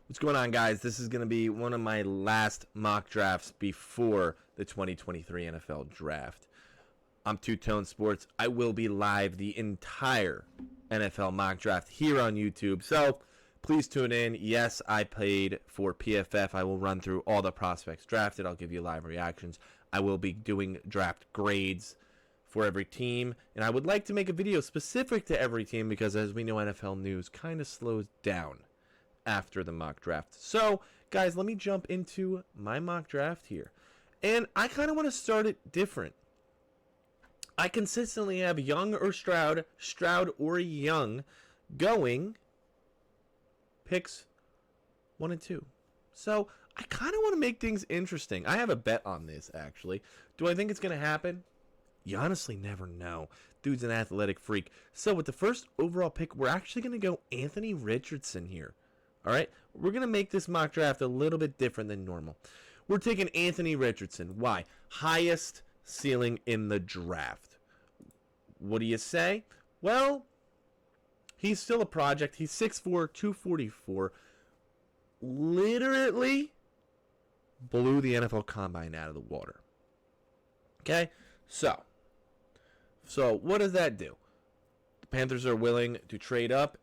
What's going on, guys? This is going to be one of my last mock drafts before the 2023 NFL Draft. I'm TwoToneSports. I will be live the entire NFL mock draft here on YouTube, so please tune in. Yes, I paid for PFF. I will run through all the prospects drafted. I'll give you live reactions. I will be doing draft grades for every team, and I would like to make a video specific to every team because, as we know, NFL news kind of slows down after the mock draft. So, guys, let me jump into my mock draft here. And I kind of want to start it different. I consistently have Young or Stroud, Stroud or Young going picks 1 and 2. So, I kind of want to make things interesting. I have a bet on this, actually. Do I think it's going to happen? You honestly never know. Dude's an athletic freak. So, with the first overall pick, we're actually going to go Anthony Richardson here. All right, we're going to make this mock draft a little bit different than normal. We're taking Anthony Richardson. Why? Highest ceiling in the draft. What do you say? Well, he's still a project. He's 6'4", 244. Literally blew the NFL Combine out of the water. Okay, so what does that do? The Panthers are willing to trade up,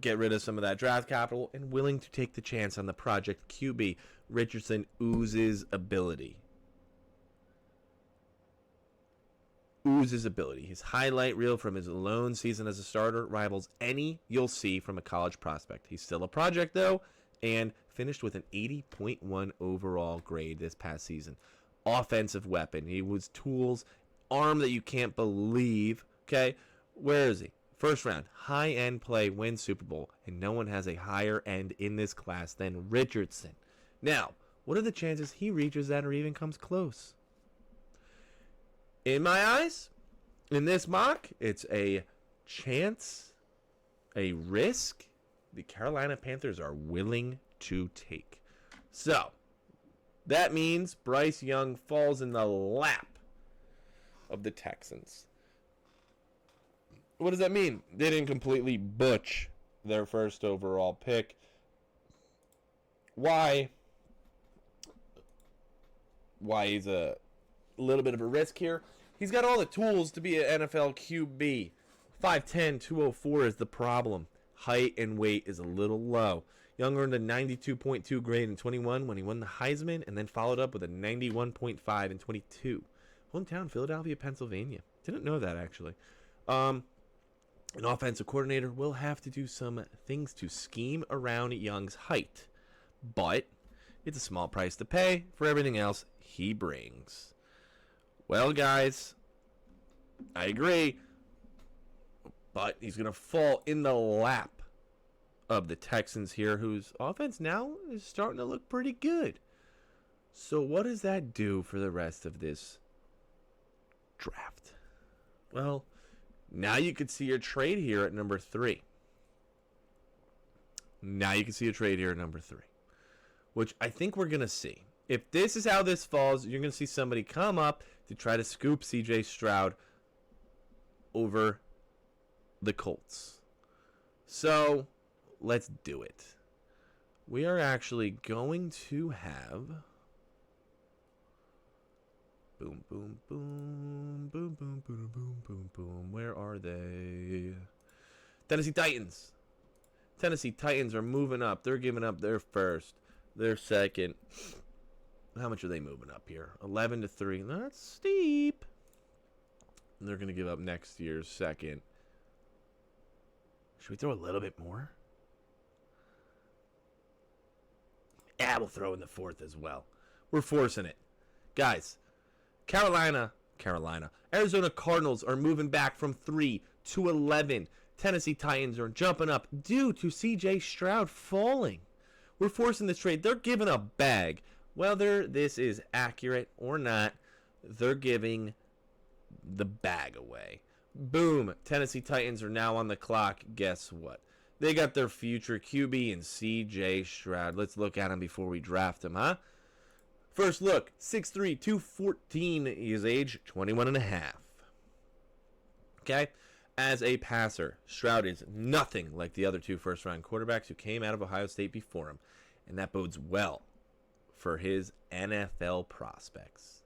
get rid of some of that draft capital, and willing to take the chance on the project QB. Richardson oozes ability. His highlight reel from his lone season as a starter rivals any you'll see from a college prospect. He's still a project, though, and finished with an 80.1 overall grade this past season. Offensive weapon. He was tools, arm that you can't believe. Okay, where is he? First round, high-end play, wins Super Bowl, and no one has a higher end in this class than Richardson. Now, what are the chances he reaches that or even comes close? In my eyes, in this mock, it's a chance, a risk the Carolina Panthers are willing to take. So, that means Bryce Young falls in the lap of the Texans. What does that mean? They didn't completely butch their first overall pick. Why he's a little bit of a risk here? He's got all the tools to be an NFL QB. 5'10", 204 is the problem. Height and weight is a little low. Young earned a 92.2 grade in 21 when he won the Heisman, and then followed up with a 91.5 in 22. Hometown, Philadelphia, Pennsylvania. Didn't know that, actually. An offensive coordinator will have to do some things to scheme around Young's height, but it's a small price to pay for everything else he brings. Well, guys, I agree, but he's going to fall in the lap of the Texans here, whose offense now is starting to look pretty good. So what does that do for the rest of this draft? Well, now you can see your trade here at number 3. Which I think we're going to see. If this is how this falls, you're going to see somebody come up to try to scoop CJ Stroud over the Colts. So, let's do it. We are actually going to have... Boom, boom, boom, boom, boom, boom, boom, boom, boom. Where are they? Tennessee Titans. Tennessee Titans are moving up. They're giving up their first, their second. How much are they moving up here? 11-3. That's steep. They're going to give up next year's second. Should we throw a little bit more? Yeah, we'll throw in the fourth as well. We're forcing it. Guys, Carolina, Arizona Cardinals are moving back from 3 to 11. Tennessee Titans are jumping up due to C.J. Stroud falling. We're forcing this trade. They're giving a bag. Whether this is accurate or not, they're giving the bag away. Boom. Tennessee Titans are now on the clock. Guess what? They got their future QB in C.J. Stroud. Let's look at him before we draft him, huh? First look, 6'3", 214 his age, 21 and a half. Okay? As a passer, Stroud is nothing like the other two first-round quarterbacks who came out of Ohio State before him, and that bodes well for his NFL prospects.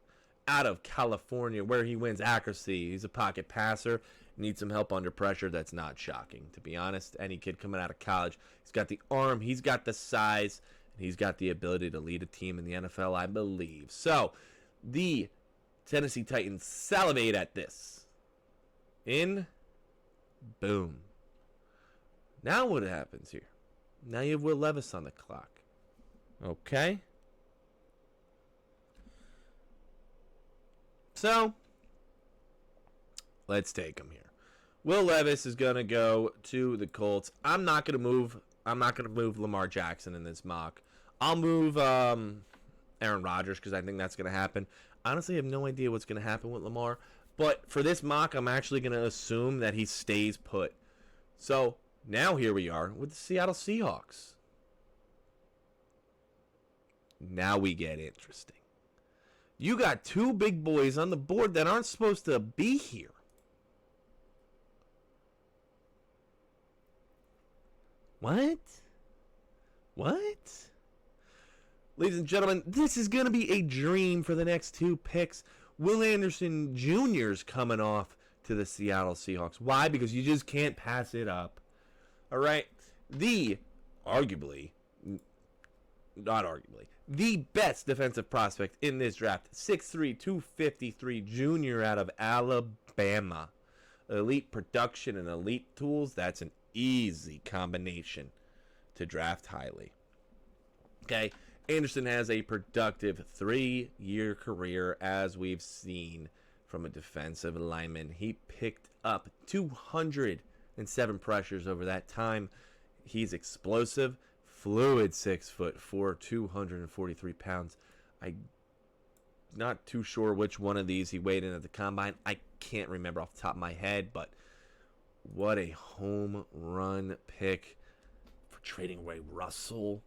Out of California, where he wins accuracy, he's a pocket passer, needs some help under pressure. That's not shocking, to be honest. Any kid coming out of college, he's got the arm, he's got the size, and he's got the ability to lead a team in the NFL, I believe. So, the Tennessee Titans salivate at this. Boom. Now what happens here? Now you have Will Levis on the clock. Okay. So, let's take him here. Will Levis is going to go to the Colts. I'm not going to move Lamar Jackson in this mock. I'll move Aaron Rodgers because I think that's going to happen. Honestly, I have no idea what's going to happen with Lamar. But for this mock, I'm actually going to assume that he stays put. So, now here we are with the Seattle Seahawks. Now we get interesting. You got two big boys on the board that aren't supposed to be here. What? Ladies and gentlemen, this is going to be a dream for the next two picks. Will Anderson Jr. is coming off to the Seattle Seahawks. Why? Because you just can't pass it up. All right? The best defensive prospect in this draft, 6'3", 253 junior out of Alabama. Elite production and elite tools, that's an easy combination to draft highly. Okay, Anderson has a productive 3-year career, as we've seen from a defensive lineman. He picked up 207 pressures over that time. He's explosive, fluid 6'4", 243 pounds. I'm not too sure which one of these he weighed in at the combine. I can't remember off the top of my head, but what a home run pick for trading away Russell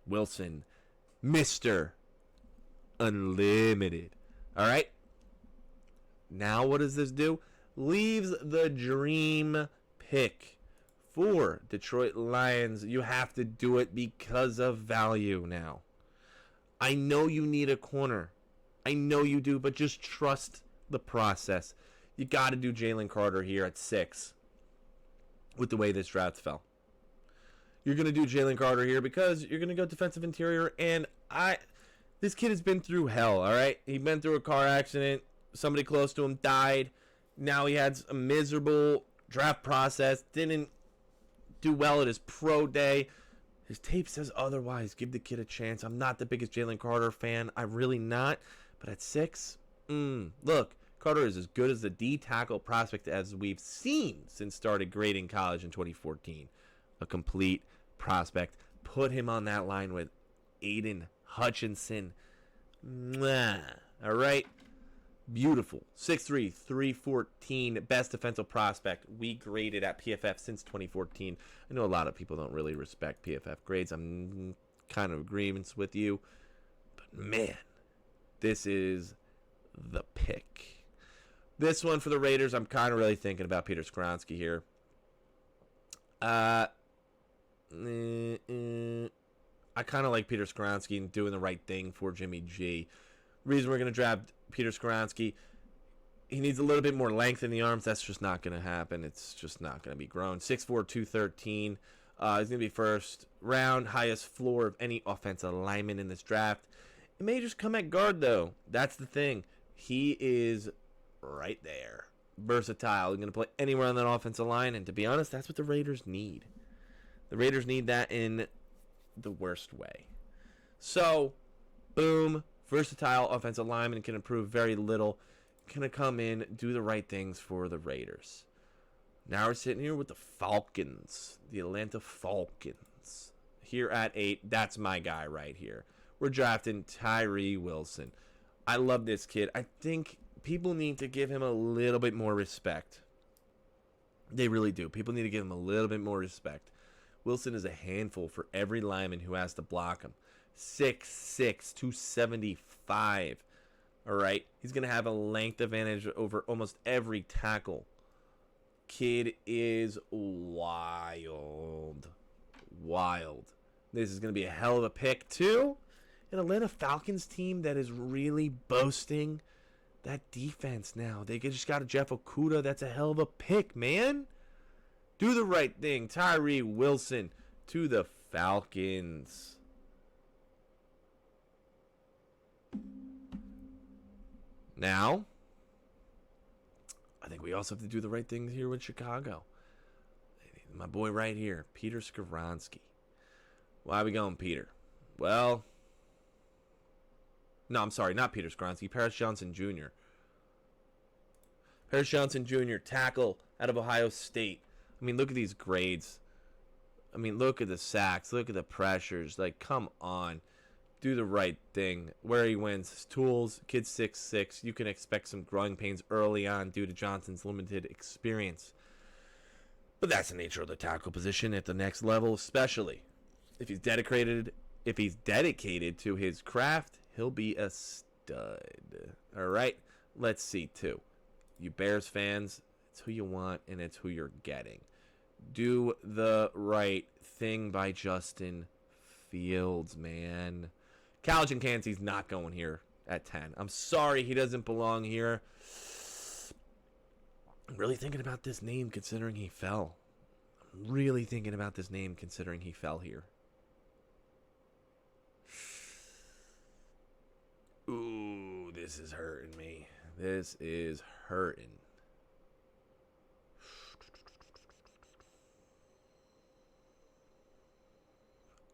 Wilson, Mr. Unlimited. All right. Now what does this do? Leaves the dream pick for Detroit Lions. You have to do it because of value now. I know you need a corner. I know you do, but just trust the process. You got to do Jalen Carter here at 6 with the way this draft fell. You're going to do Jalen Carter here because you're going to go defensive interior, and this kid has been through hell, all right? He's been through a car accident. Somebody close to him died. Now he had a miserable draft process. Didn't do well at his pro day. His tape says otherwise. Give the kid a chance. I'm not the biggest Jalen Carter fan. I'm really not. But at 6, look, Carter is as good as the D-tackle prospect as we've seen since started grading college in 2014. A complete prospect. Put him on that line with Aiden Hutchinson. Mwah. All right. Beautiful. 6'3", 314, best defensive prospect we graded at PFF since 2014. I know a lot of people don't really respect PFF grades. I'm kind of agreements with you. But man, this is the pick. This one for the Raiders, I'm kind of really thinking about Peter Skoronski here. I kind of like Peter Skoronski and doing the right thing for Jimmy G. Reason we're going to draft Peter Skoronski, he needs a little bit more length in the arms. That's just not going to happen. It's just not going to be grown. 6'4", 213. He's going to be first round, highest floor of any offensive lineman in this draft. It may just come at guard, though. That's the thing. He is right there. Versatile. He's going to play anywhere on that offensive line, and to be honest, that's what the Raiders need. The Raiders need that in the worst way. So, boom. Versatile offensive lineman, can improve very little. Gonna come in, do the right things for the Raiders. Now we're sitting here with the Falcons. The Atlanta Falcons. Here at 8, that's my guy right here. We're drafting Tyree Wilson. I love this kid. I think people need to give him a little bit more respect. They really do. People need to give him a little bit more respect. Wilson is a handful for every lineman who has to block him. 6'6", 275. All right. He's going to have a length advantage over almost every tackle Kid is wild. Wild. This is going to be a hell of a pick, too. An Atlanta Falcons team that is really boasting that defense now. They just got a Jeff Okudah. That's a hell of a pick, man. Do the right thing. Tyree Wilson to the Falcons. Now, I think we also have to do the right thing here with Chicago. My boy right here, Peter Skoronski. Why are we going, Peter? Well, no, I'm sorry, not Peter Skoronski. Paris Johnson Jr. Paris Johnson Jr., tackle out of Ohio State. I mean, look at these grades. I mean, look at the sacks. Look at the pressures. Like, come on. Do the right thing. Where he wins. His tools. Kid 6'6". You can expect some growing pains early on due to Johnson's limited experience. But that's the nature of the tackle position at the next level, especially if he's dedicated to his craft, he'll be a stud. All right, let's see too. You Bears fans, it's who you want and it's who you're getting. Do the right thing by Justin Fields, man. College Kansas not going here at 10. I'm sorry he doesn't belong here. I'm really thinking about this name considering he fell. I'm really thinking about this name considering he fell here. Ooh, this is hurting me. This is hurting.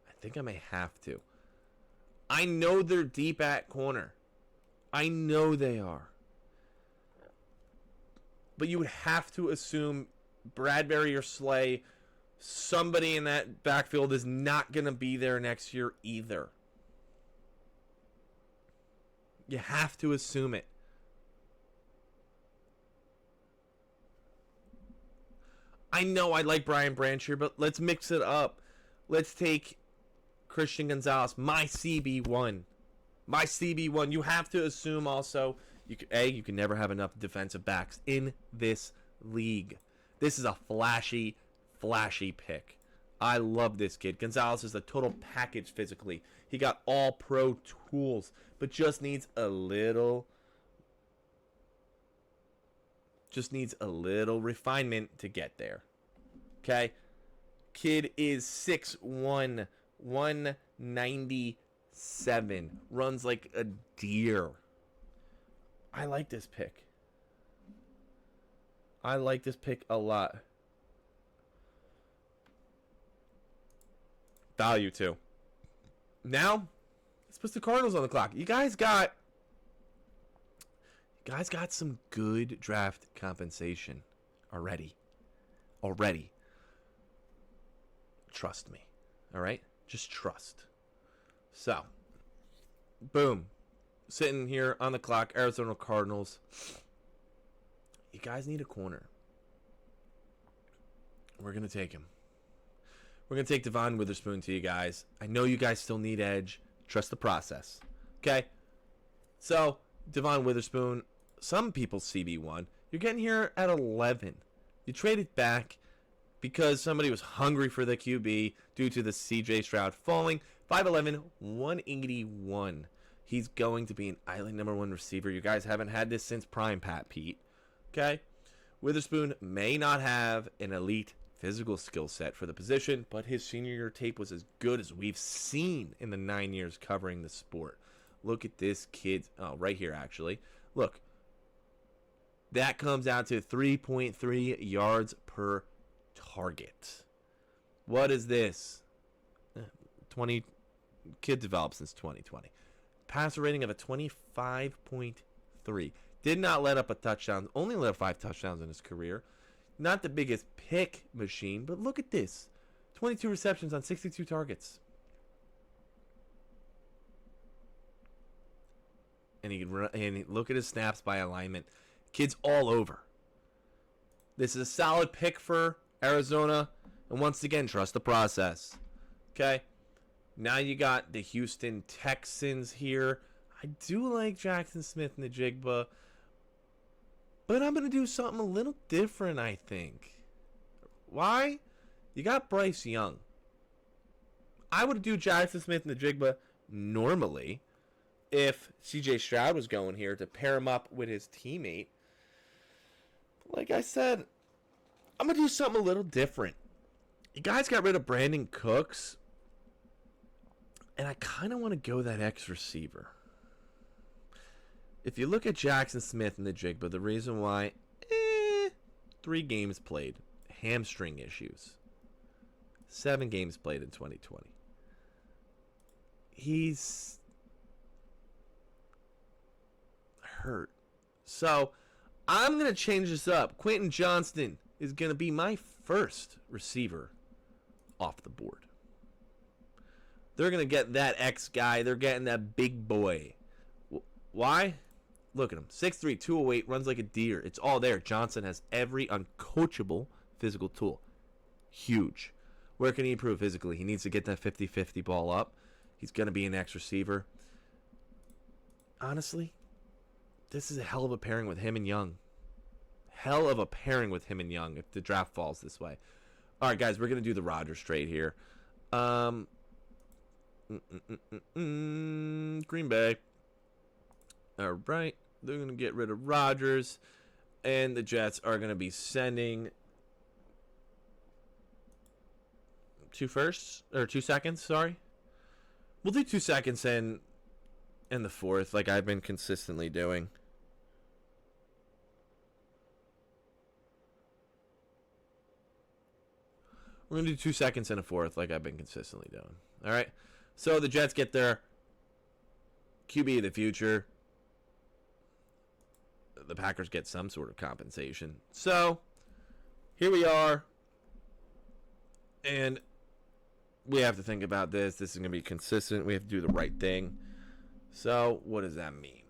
I think I may have to. I know they're deep at corner. I know they are. But you would have to assume Bradbury or Slay, somebody in that backfield is not going to be there next year either. You have to assume it. I know I like Brian Branch here, but let's mix it up. Let's take Christian Gonzalez, my CB1. My CB1. You have to assume also, you can never have enough defensive backs in this league. This is a flashy pick. I love this kid. Gonzalez is the total package physically. He got all pro tools, but just needs a little refinement to get there. Okay? Kid is 6'1", 197. Runs like a deer. I like this pick. I like this pick a lot. Value too. Now, let's put the Cardinals on the clock. You guys got some good draft compensation already. Trust me. All right? Just trust. So, boom. Sitting here on the clock, Arizona Cardinals. You guys need a corner. We're going to take him. We're going to take Devon Witherspoon to you guys. I know you guys still need edge. Trust the process. Okay? So, Devon Witherspoon, some people's CB1. You're getting here at 11. You traded back because somebody was hungry for the QB due to the CJ Stroud falling. 5'11", 181. He's going to be an island number one receiver. You guys haven't had this since prime Pat Pete. Okay? Witherspoon may not have an elite physical skill set for the position, but his senior year tape was as good as we've seen in the 9 years covering the sport. Look at this kid. Oh, right here, actually. Look. That comes out to 3.3 yards per target. What is this? 20 kid developed since 2020. Passer rating of a 25.3. Did not let up a touchdown. Only let up 5 touchdowns in his career. Not the biggest pick machine, but look at this. 22 receptions on 62 targets. And look at his snaps by alignment. Kid's all over. This is a solid pick for Arizona. And once again, trust the process. Okay? Now you got the Houston Texans here. I do like Jackson Smith and the Jigba. But I'm going to do something a little different, I think. Why? You got Bryce Young. I would do Jackson Smith and the Jigba normally if CJ Stroud was going here to pair him up with his teammate. Like I said, I'm going to do something a little different. You guys got rid of Brandon Cooks, and I kind of want to go that X receiver. If you look at Jackson Smith and the Jigba, the reason why, 3 games played, hamstring issues. 7 games played in 2020. He's hurt. So I'm going to change this up. Quentin Johnston is going to be my first receiver off the board. They're going to get that X guy. They're getting that big boy. Why? Look at him. 6'3", 208, runs like a deer. It's all there. Johnson has every uncoachable physical tool. Huge. Where can he improve physically? He needs to get that 50-50 ball up. He's going to be an X receiver. Honestly, this is a hell of a pairing with him and Young. Hell of a pairing with him and Young if the draft falls this way. All right, guys, we're going to do the Rodgers trade here. Green Bay. All right, they're going to get rid of Rodgers, and the Jets are going to be sending 2 seconds, sorry. We'll do 2 seconds in the 4th, like I've been consistently doing. We're going to do 2 seconds in a 4th, like I've been consistently doing. All right, so the Jets get their QB of the future. The Packers get some sort of compensation. So, here we are. And we have to think about this. This is going to be consistent. We have to do the right thing. So, what does that mean?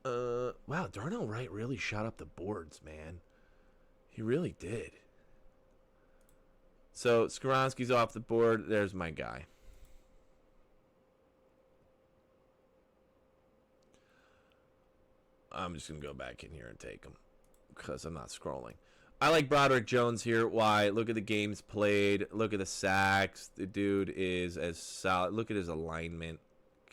Wow, Darnell Wright really shot up the boards, man. He really did. So, Skoronski's off the board. There's my guy. I'm just going to go back in here and take him because I'm not scrolling. I like Broderick Jones here. Why? Look at the games played. Look at the sacks. The dude is as solid. Look at his alignment.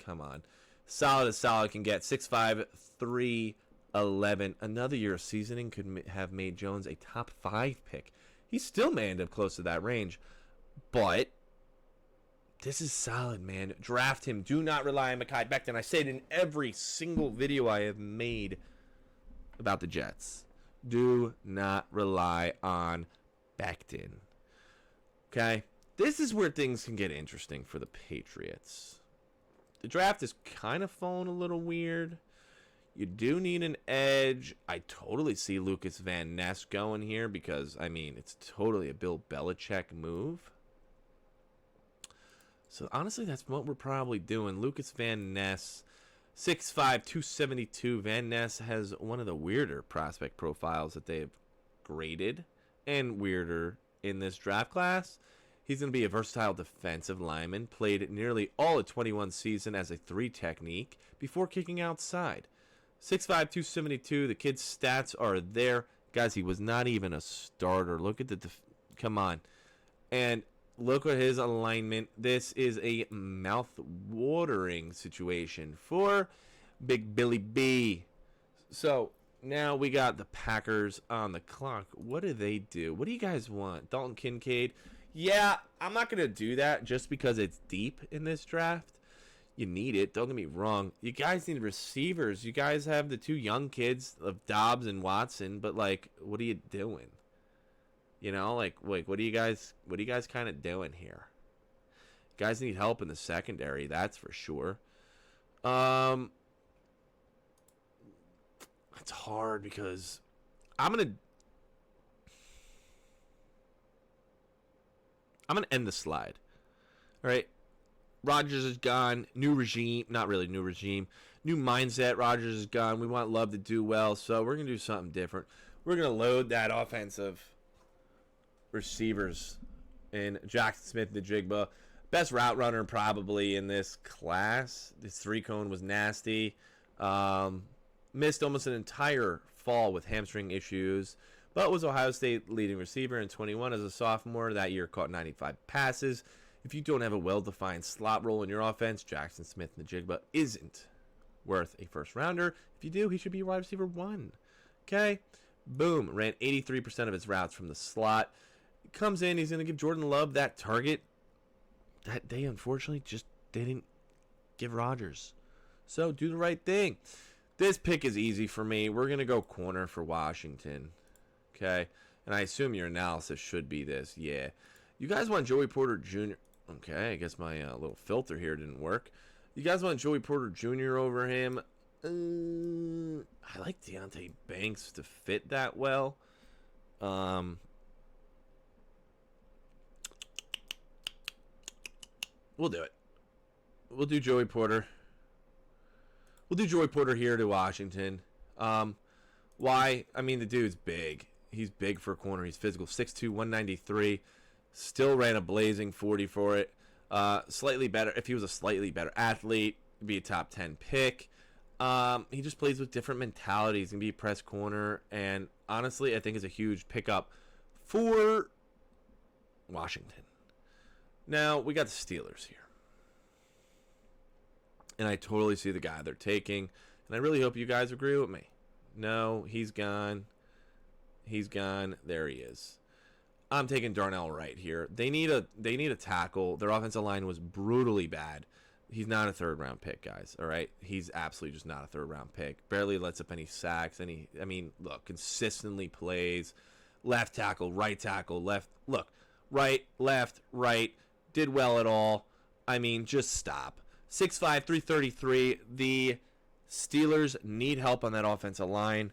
Come on. Solid as solid can get. 6'5", 311. Another year of seasoning could have made Jones a top 5 pick. He's still may end up close to that range. But this is solid, man. Draft him. Do not rely on Mekhi Becton. I say it in every single video I have made about the Jets. Do not rely on Becton. Okay? This is where things can get interesting for the Patriots. The draft is kind of falling a little weird. You do need an edge. I totally see Lucas Van Ness going here because, I mean, it's totally a Bill Belichick move. So, honestly, that's what we're probably doing. Lucas Van Ness, 6'5", 272. Van Ness has one of the weirder prospect profiles that they've graded and weirder in this draft class. He's going to be a versatile defensive lineman, played nearly all of 21 season as a 3 technique before kicking outside. 6'5", 272. The kid's stats are there. Guys, he was not even a starter. Look at the come on. And look at his alignment. This is a mouth-watering situation for Big Billy B. So, now we got the Packers on the clock. What do they do? What do you guys want? Dalton Kincaid? Yeah, I'm not going to do that just because it's deep in this draft. You need it. Don't get me wrong. You guys need receivers. You guys have the 2 young kids of Dobbs and Watson, but, like, what are you doing? You know, like what are you guys kind of doing here? You guys need help in the secondary, that's for sure. It's hard because I'm gonna end the slide. All right, Rodgers is gone. New regime, not really new regime. New mindset. Rodgers is gone. We want Love to do well, so we're gonna do something different. We're gonna load that offensive receivers in Jackson Smith, the Jigba. Best route runner probably in this class. This 3-cone was nasty. Missed almost an entire fall with hamstring issues, but was Ohio State leading receiver in 21 as a sophomore. That year caught 95 passes. If you don't have a well-defined slot role in your offense, Jackson Smith-Njigba isn't worth a first-rounder. If you do, he should be wide receiver 1. Okay? Boom. Ran 83% of his routes from the slot. Comes in, he's going to give Jordan Love that target that they unfortunately just didn't give Rodgers. So do the right thing. This pick is easy for me. We're going to go corner for Washington. Okay? And I assume your analysis should be this. Yeah. You guys want Joey Porter Jr.? Okay, I guess my little filter here didn't work. You guys want Joey Porter Jr. over him? I like Deonte Banks to fit that well. We'll do it. We'll do Joey Porter. We'll do Joey Porter here to Washington. Why? I mean, the dude's big. He's big for a corner. He's physical. 6'2", 193. Still ran a blazing 40 for it. Slightly better. If he was a slightly better athlete, he'd be a top 10 pick. He just plays with different mentalities. He's going to be a press corner. And honestly, I think is a huge pickup for Washington. Now, we got the Steelers here. And I totally see the guy they're taking. And I really hope you guys agree with me. No, he's gone. He's gone. There he is. I'm taking Darnell Wright here. They need a tackle. Their offensive line was brutally bad. He's not a third-round pick, guys. All right? He's absolutely just not a third-round pick. Barely lets up any sacks. Look, consistently plays. Left tackle, right tackle, left. Look, right, left, right. Did well at all. Just stop. 6'5", 333. The Steelers need help on that offensive line.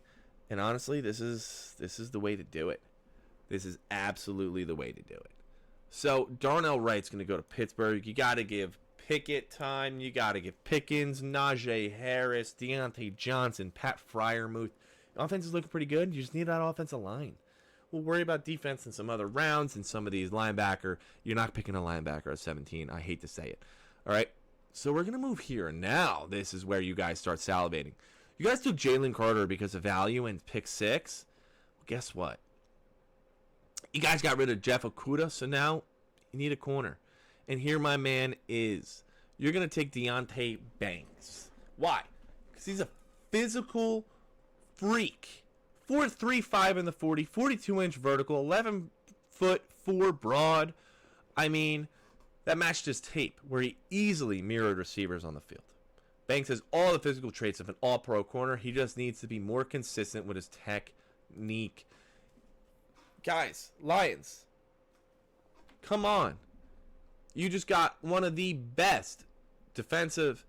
And honestly, this is the way to do it. This is absolutely the way to do it. So Darnell Wright's going to go to Pittsburgh. You got to give Pickett time. You got to give Pickens, Najee Harris, Deontay Johnson, Pat Freiermuth. Offense is looking pretty good. You just need that offensive line. We'll worry about defense in some other rounds and some of these linebacker. You're not picking a linebacker at 17. I hate to say it. All right. So we're going to move here. Now this is where you guys start salivating. You guys took Jalen Carter because of value and pick 6. Well, guess what? You guys got rid of Jeff Okudah, so now you need a corner. And here my man is. You're going to take Deonte Banks. Why? Because he's a physical freak. 4.35 in the 40, 42-inch vertical, 11'4" broad. That matched his tape where he easily mirrored receivers on the field. Banks has all the physical traits of an all-pro corner. He just needs to be more consistent with his technique. Guys, Lions, come on. You just got one of the best defensive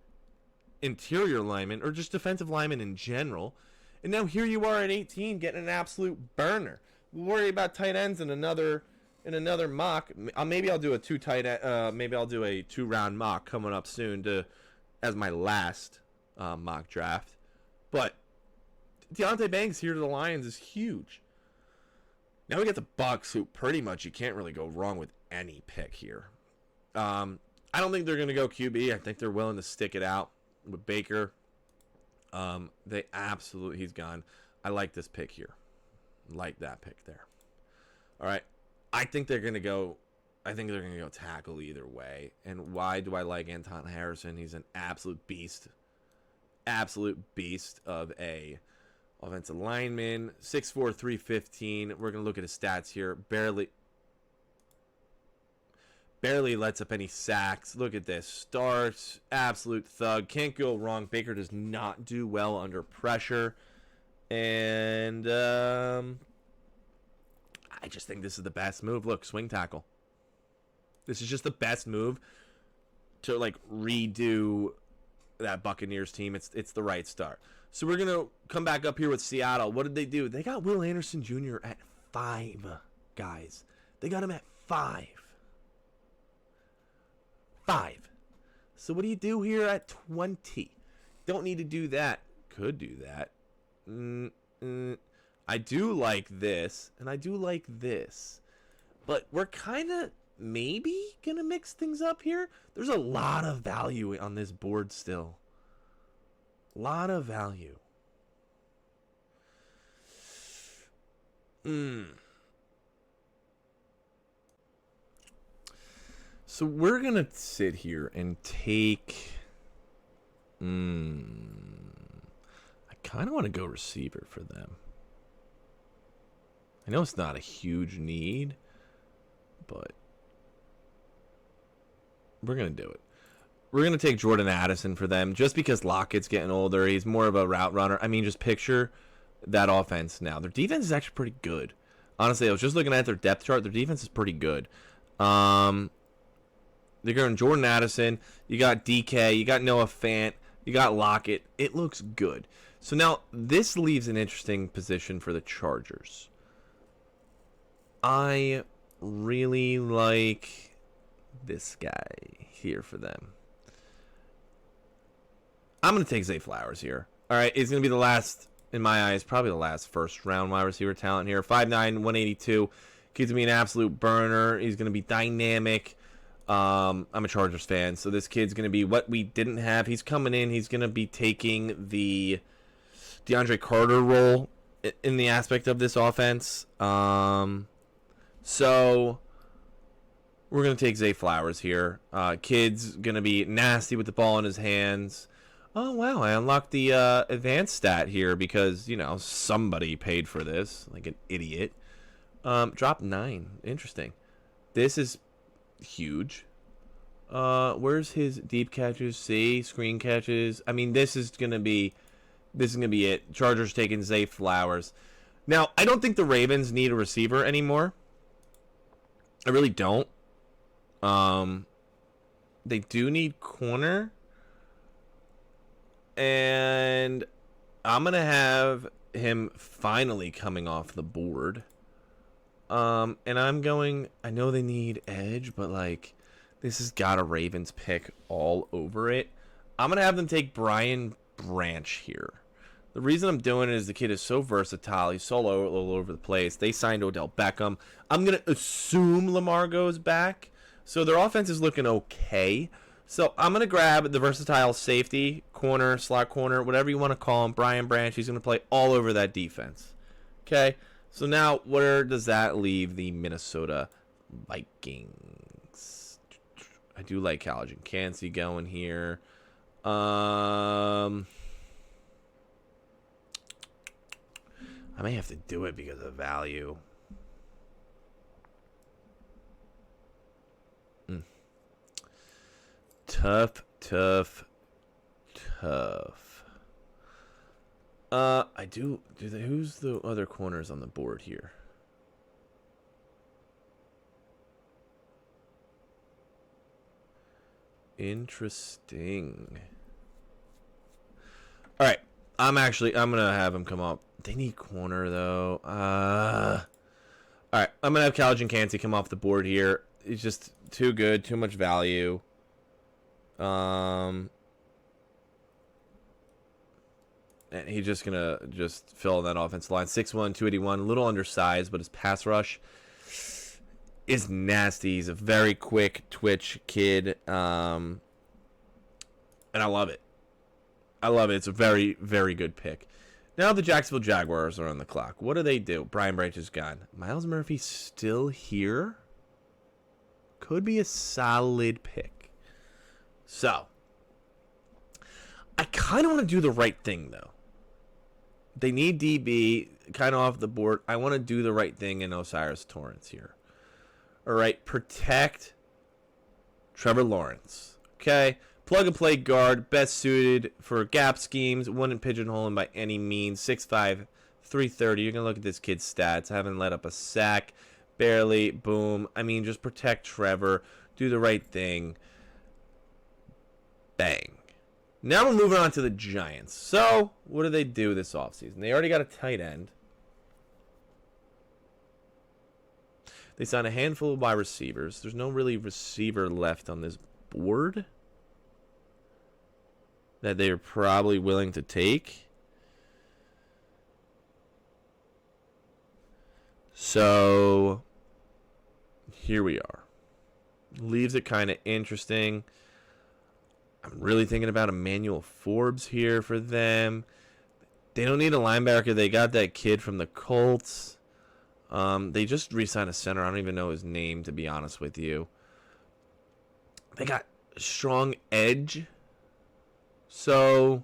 interior linemen, or just defensive linemen in general. And now here you are at 18 getting an absolute burner. We'll worry about tight ends in another mock. Maybe I'll do a 2-round mock coming up soon as my last mock draft. But Deonte Banks here to the Lions is huge. Now we get the Bucs, who pretty much you can't really go wrong with any pick here. I don't think they're going to go QB. I think they're willing to stick it out with Baker. He's gone. I like this pick here. Like that pick there. All right. I think they're going to go tackle either way. And why do I like Anton Harrison? He's an absolute beast. Absolute beast of a offensive lineman. 6'4", 315. We're going to look at his stats here. Barely lets up any sacks. Look at this. Starts. Absolute thug. Can't go wrong. Baker does not do well under pressure. And I just think this is the best move. Look, swing tackle. This is just the best move to redo that Buccaneers team. It's the right start. So we're going to come back up here with Seattle. What did they do? They got Will Anderson Jr. at 5, guys. They got him at 5. 5. So what do you do here at 20? Don't need to do that. Could do that. I do like this, and I do like this. But we're kind of maybe going to mix things up here. There's a lot of value on this board still. A lot of value. So we're going to sit here and take... I kind of want to go receiver for them. I know it's not a huge need, but we're going to do it. We're going to take Jordan Addison for them just because Lockett's getting older. He's more of a route runner. I mean, just picture that offense now. Their defense is actually pretty good. Honestly, I was just looking at their depth chart. Their defense is pretty good. They're going Jordan Addison. You got DK. You got Noah Fant. You got Lockett. It looks good. So now this leaves an interesting position for the Chargers. I really like this guy here for them. I'm going to take Zay Flowers here. All right, he's going to be the last, in my eyes, probably the last first-round wide receiver talent here. 5'9", 182. Kid's going to be an absolute burner. He's going to be dynamic. I'm a Chargers fan, so this kid's going to be what we didn't have. He's coming in. He's going to be taking the DeAndre Carter role in the aspect of this offense. So we're going to take Zay Flowers here. Kid's going to be nasty with the ball in his hands. Oh, wow, I unlocked the advanced stat here because, you know, somebody paid for this, like an idiot. Drop 9. Interesting. This is huge. Where's his deep catches? See, screen catches. I mean, this is gonna be it. Chargers taking Zay Flowers. Now, I don't think the Ravens need a receiver anymore. I really don't. They do need corner. And I'm going to have him finally coming off the board. And I'm going, I know they need edge, but like, this has got a Ravens pick all over it. I'm going to have them take Brian Branch here. The reason I'm doing it is the kid is so versatile. He's so all over the place. They signed Odell Beckham. I'm going to assume Lamar goes back. So their offense is looking okay. So I'm going to grab the versatile safety, corner, slot corner, whatever you want to call him, Brian Branch. He's going to play all over that defense. Okay, so now where does that leave the Minnesota Vikings? I do like Calijah Kancey going here. I may have to do it because of value. Tough. Who's the other corners on the board here? Interesting. All right. I'm gonna have him come up. They need corner though. All right. I'm gonna have Calijah Kancey come off the board here. He's just too good, too much value. And he's just gonna fill that offensive line. 6'1", 281, a little undersized, but his pass rush is nasty. He's a very quick twitch kid, and I love it. It's a very, very good pick. Now the Jacksonville Jaguars are on the clock. What do they do? Brian Branch is gone. Myles Murphy's still here. Could be a solid pick. So, I kind of want to do the right thing, though. They need DB kind of off the board. I want to do the right thing in Osiris Torrance here. All right, protect Trevor Lawrence. Okay, plug-and-play guard, best suited for gap schemes. Wouldn't pigeonhole him by any means. 6'5", 330. You're going to look at this kid's stats. Haven't let up a sack. Barely. Boom. I mean, just protect Trevor. Do the right thing. Bang. Now we're moving on to the Giants. So, what do they do this offseason? They already got a tight end. They signed a handful of wide receivers. There's no really receiver left on this board that they're probably willing to take. So, here we are. Leaves it kind of interesting. I'm really thinking about Emmanuel Forbes here for them. They don't need a linebacker. They got that kid from the Colts. They just re-signed a center. I don't even know his name, to be honest with you. They got strong edge. So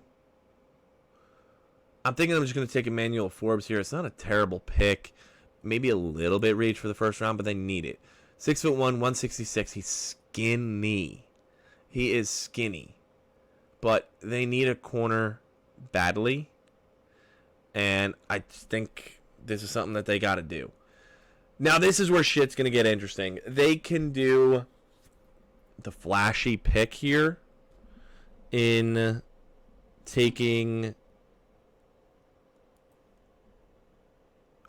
I'm thinking I'm just going to take Emmanuel Forbes here. It's not a terrible pick. Maybe a little bit reach for the first round, but they need it. 6'1", 166. He's skinny. He is skinny. But they need a corner badly. And I think this is something that they got to do. Now, this is where shit's going to get interesting. They can do the flashy pick here in taking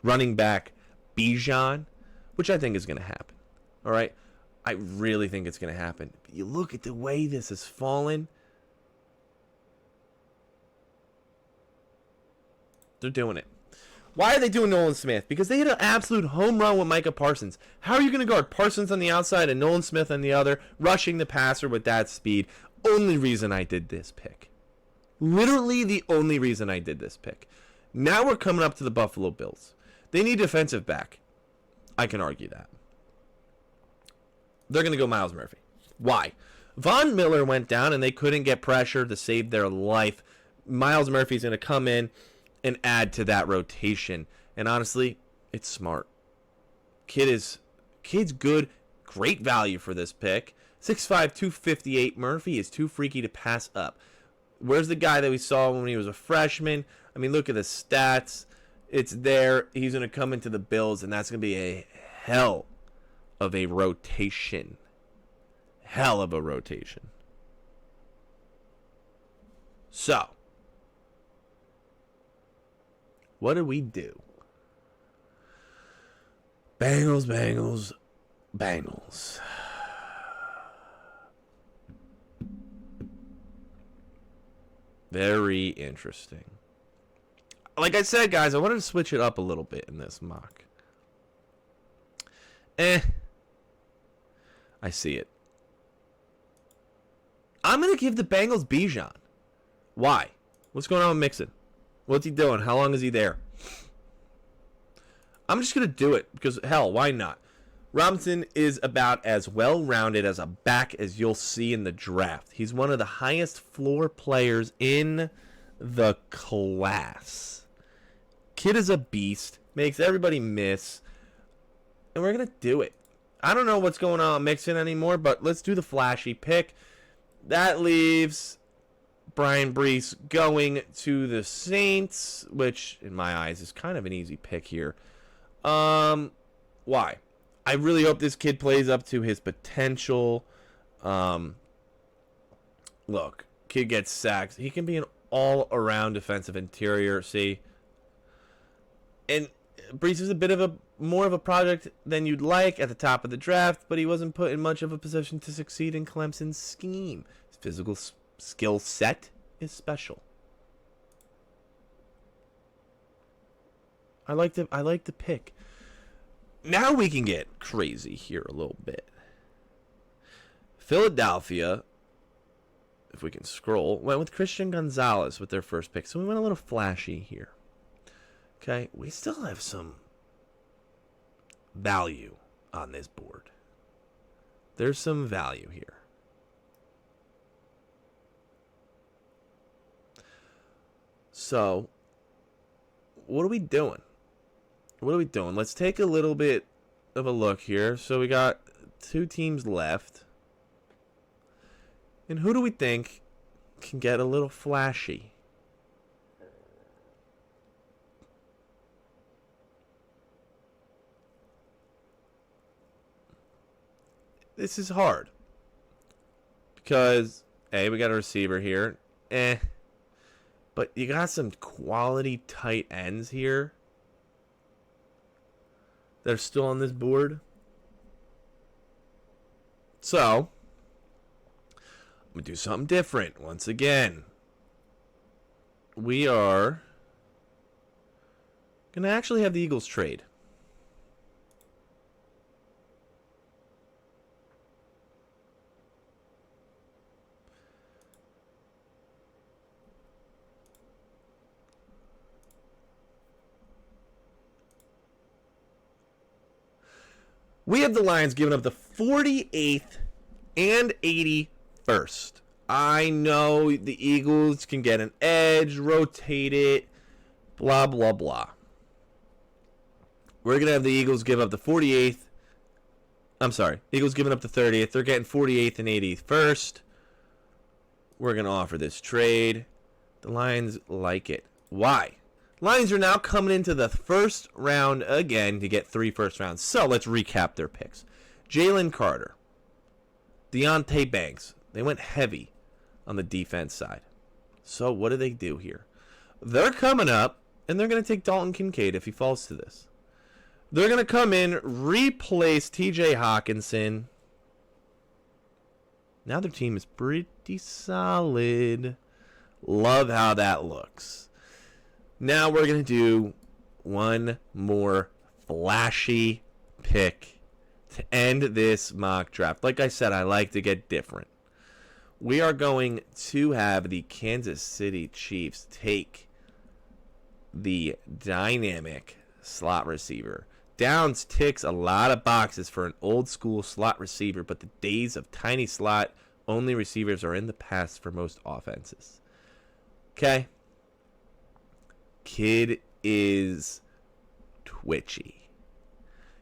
running back Bijan, which I think is going to happen. All right? I really think it's going to happen. But you look at the way this has fallen. They're doing it. Why are they doing Nolan Smith? Because they hit an absolute home run with Micah Parsons. How are you going to guard Parsons on the outside and Nolan Smith on the other, rushing the passer with that speed? Only reason I did this pick. Literally the only reason I did this pick. Now we're coming up to the Buffalo Bills. They need defensive back. I can argue that. They're going to go Myles Murphy. Why? Von Miller went down and they couldn't get pressure to save their life. Myles Murphy's going to come in and add to that rotation. And honestly, it's smart. Kid's good. Great value for this pick. 6'5", 258. Murphy is too freaky to pass up. Where's the guy that we saw when he was a freshman? I mean, look at the stats. It's there. He's going to come into the Bills, and that's going to be a hell of a rotation. Hell of a rotation. So, what do we do? Bengals, Bengals, Bengals. Very interesting. Like I said, guys, I wanted to switch it up a little bit in this mock. I see it. I'm going to give the Bengals Bijan. Why? What's going on with Mixon? What's he doing? How long is he there? I'm just going to do it because, hell, why not? Robinson is about as well-rounded as a back as you'll see in the draft. He's one of the highest floor players in the class. Kid is a beast. Makes everybody miss. And we're going to do it. I don't know what's going on with Mixon anymore, but let's do the flashy pick. That leaves Brian Brees going to the Saints, which, in my eyes, is kind of an easy pick here. Why? I really hope this kid plays up to his potential. Look, kid gets sacks. He can be an all-around defensive interior, see? And Brees is a bit of a more of a project than you'd like at the top of the draft, but he wasn't put in much of a position to succeed in Clemson's scheme. His physical skill set is special. I like the pick. Now we can get crazy here a little bit. Philadelphia, if we can scroll, went with Christian Gonzalez with their first pick. So we went a little flashy here. Okay, we still have some value on this board. There's some value here. So, what are we doing? What are we doing? Let's take a little bit of a look here. So we got two teams left. And who do we think can get a little flashy? This is hard. Because, A, we got a receiver here. But you got some quality tight ends here that are still on this board. So, I'm going to do something different once again. We are going to actually have the Eagles trade. We have the Lions giving up the 48th and 81st. I know the Eagles can get an edge, rotate it, blah, blah, blah. We're going to have the Eagles give up the 48th. I'm sorry. Eagles giving up the 30th. They're getting 48th and 81st. We're going to offer this trade. The Lions like it. Why? Lions are now coming into the first round again to get 3 first rounds. So let's recap their picks. Jalen Carter. Deontay Banks. They went heavy on the defense side. So what do they do here? They're coming up, and they're going to take Dalton Kincaid if he falls to this. They're going to come in, replace TJ Hawkinson. Now their team is pretty solid. Love how that looks. Now we're going to do one more flashy pick to end this mock draft. Like I said, I like to get different. We are going to have the Kansas City Chiefs take the dynamic slot receiver. Downs ticks a lot of boxes for an old school slot receiver, but the days of tiny slot only receivers are in the past for most offenses. Okay. Kid is twitchy.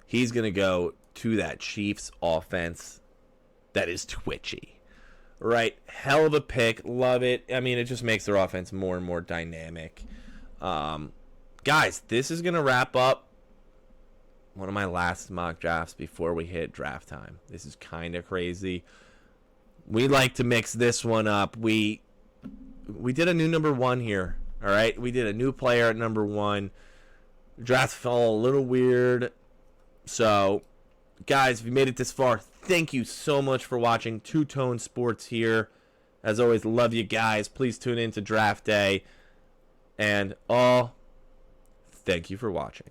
He's going to go to that Chiefs offense that is twitchy. Right? Hell of a pick. Love it. I mean, it just makes their offense more and more dynamic. Guys, this is going to wrap up one of my last mock drafts before we hit draft time. This is kind of crazy. We like to mix this one up. We did a new number 1 here. All right, we did a new player at number 1. Draft fell a little weird. So, guys, if you made it this far, thank you so much for watching. Two-Tone Sports here. As always, love you guys. Please tune in to draft day. And thank you for watching.